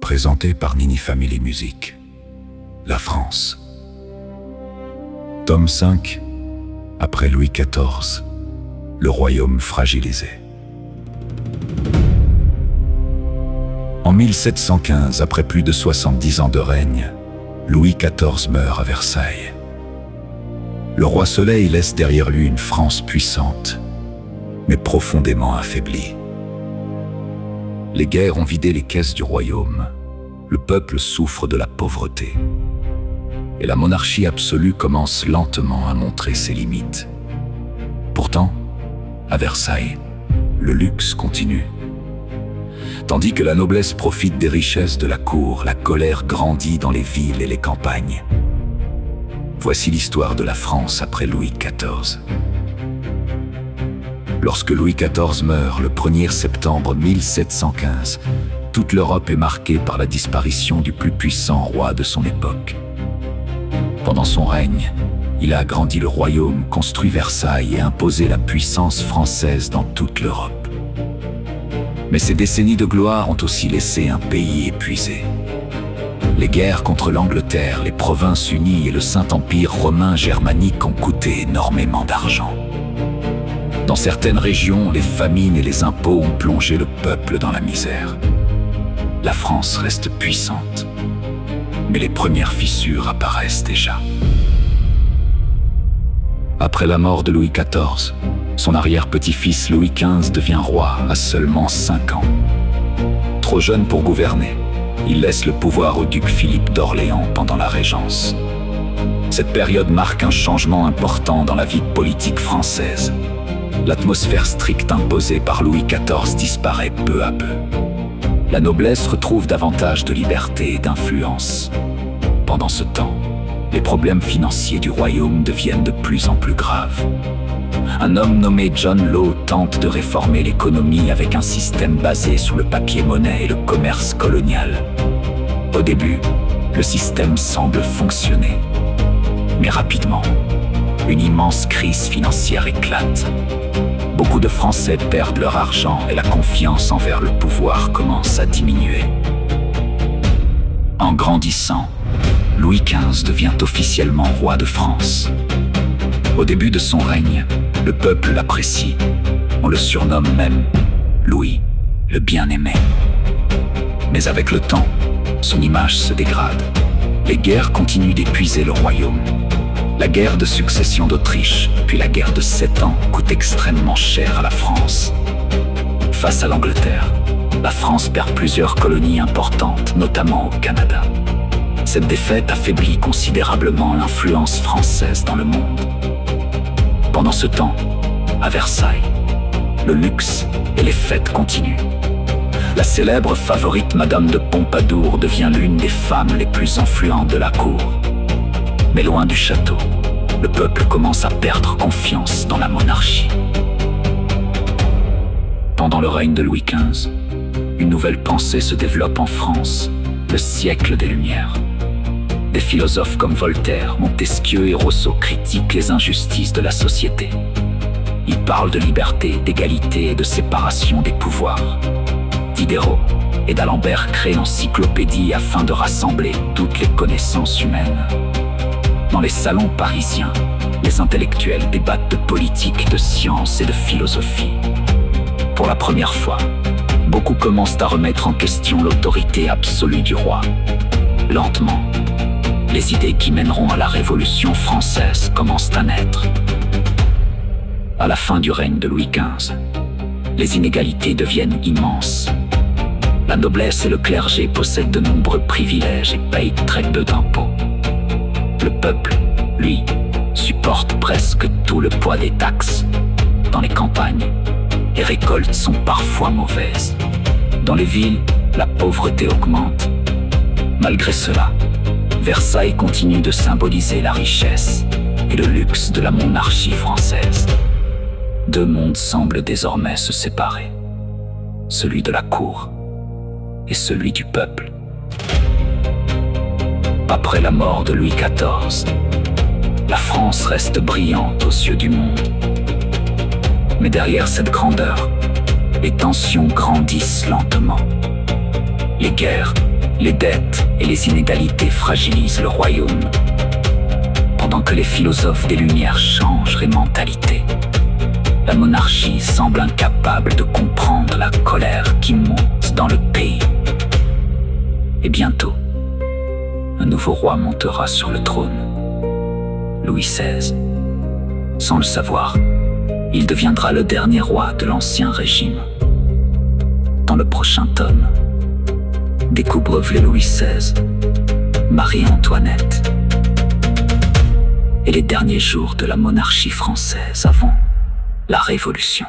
présenté par Nini Family Music. La France. Tome 5. Après Louis XIV. Le royaume fragilisé. En 1715, après plus de 70 ans de règne, Louis XIV meurt à Versailles. Le roi Soleil laisse derrière lui une France puissante, mais profondément affaiblie. Les guerres ont vidé les caisses du royaume. Le peuple souffre de la pauvreté. Et la monarchie absolue commence lentement à montrer ses limites. Pourtant, à Versailles, le luxe continue. Tandis que la noblesse profite des richesses de la cour, la colère grandit dans les villes et les campagnes. Voici l'histoire de la France après Louis XIV. Lorsque Louis XIV meurt le 1er septembre 1715, toute l'Europe est marquée par la disparition du plus puissant roi de son époque. Pendant son règne, il a agrandi le royaume, construit Versailles et imposé la puissance française dans toute l'Europe. Mais ces décennies de gloire ont aussi laissé un pays épuisé. Les guerres contre l'Angleterre, les Provinces unies et le Saint-Empire romain germanique ont coûté énormément d'argent. Dans certaines régions, les famines et les impôts ont plongé le peuple dans la misère. La France reste puissante, mais les premières fissures apparaissent déjà. Après la mort de Louis XIV, son arrière-petit-fils Louis XV devient roi à seulement 5 ans. Trop jeune pour gouverner, il laisse le pouvoir au duc Philippe d'Orléans pendant la Régence. Cette période marque un changement important dans la vie politique française. L'atmosphère stricte imposée par Louis XIV disparaît peu à peu. La noblesse retrouve davantage de liberté et d'influence. Pendant ce temps, les problèmes financiers du royaume deviennent de plus en plus graves. Un homme nommé John Law tente de réformer l'économie avec un système basé sur le papier-monnaie et le commerce colonial. Au début, le système semble fonctionner. Mais rapidement, une immense crise financière éclate. Beaucoup de Français perdent leur argent et la confiance envers le pouvoir commence à diminuer. En grandissant, Louis XV devient officiellement roi de France. Au début de son règne, le peuple l'apprécie. On le surnomme même Louis, le bien-aimé. Mais avec le temps, son image se dégrade. Les guerres continuent d'épuiser le royaume. La guerre de succession d'Autriche, puis la guerre de 7 ans, coûte extrêmement cher à la France. Face à l'Angleterre, la France perd plusieurs colonies importantes, notamment au Canada. Cette défaite affaiblit considérablement l'influence française dans le monde. Pendant ce temps, à Versailles, le luxe et les fêtes continuent. La célèbre favorite Madame de Pompadour devient l'une des femmes les plus influentes de la cour. Mais loin du château, le peuple commence à perdre confiance dans la monarchie. Pendant le règne de Louis XV, une nouvelle pensée se développe en France, le siècle des Lumières. Des philosophes comme Voltaire, Montesquieu et Rousseau critiquent les injustices de la société. Ils parlent de liberté, d'égalité et de séparation des pouvoirs. Diderot et d'Alembert créent l'encyclopédie afin de rassembler toutes les connaissances humaines. Dans les salons parisiens, les intellectuels débattent de politique, de science et de philosophie. Pour la première fois, beaucoup commencent à remettre en question l'autorité absolue du roi. Lentement, les idées qui mèneront à la Révolution française commencent à naître. À la fin du règne de Louis XV, les inégalités deviennent immenses. La noblesse et le clergé possèdent de nombreux privilèges et payent très peu d'impôts. Le peuple, lui, supporte presque tout le poids des taxes. Dans les campagnes, les récoltes sont parfois mauvaises. Dans les villes, la pauvreté augmente. Malgré cela, Versailles continue de symboliser la richesse et le luxe de la monarchie française. Deux mondes semblent désormais se séparer, celui de la cour et celui du peuple. Après la mort de Louis XIV, la France reste brillante aux yeux du monde. Mais derrière cette grandeur, les tensions grandissent lentement. Les guerres, Les dettes et les inégalités fragilisent le royaume, pendant que les philosophes des Lumières changent les mentalités. La monarchie semble incapable de comprendre la colère qui monte dans le pays. Et bientôt, un nouveau roi montera sur le trône, Louis XVI. Sans le savoir, il deviendra le dernier roi de l'Ancien Régime. Dans le prochain tome, découvre Louis XVI, Marie-Antoinette et les derniers jours de la monarchie française avant la Révolution.